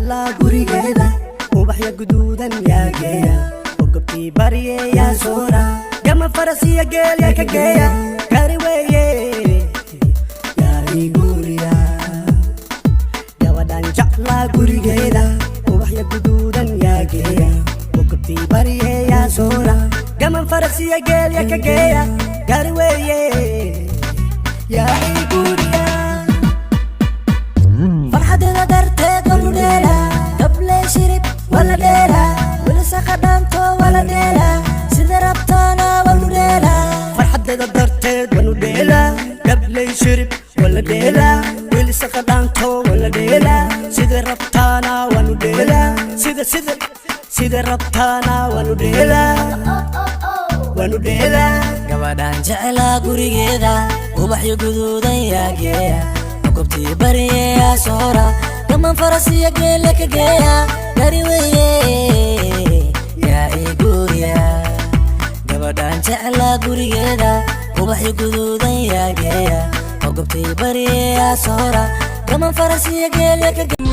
jeclaa gurigeeda ubaxya guduudan yaa geeya ogobtii barye yaa soora gama farasiya geel yaa ka geeya gari weeye yaa ii guriya gabadhan jeclaa gurigeeda ubaxya guduudan yaa geeya ogobtii barye yaa soora gama farasiya geel yaa ka geeya gari weeye yaa ii guriya farxadda darteed wanu dheela dable shirib wala dheela wala saqadanto wala dheela sida rabtana wanu dheela farxadda darteed wanu dheela dable shirib wala dheela wala saqadanto wala dheela sida rabtana wanu dheela sida rabtana wanu dheela gabadhan jeclaa gurigeeda ubaxyo guduudan yaa geeya ogobtii barye yaa soora gaman farasiya geel yaa ka geeya gari weeye yaa ii guriya gabadhan jeclaa gurigeeda ubaxyo guduudan yaa geeya ogobtii barye yaa soora gaman farasiya geel yaa ka geeya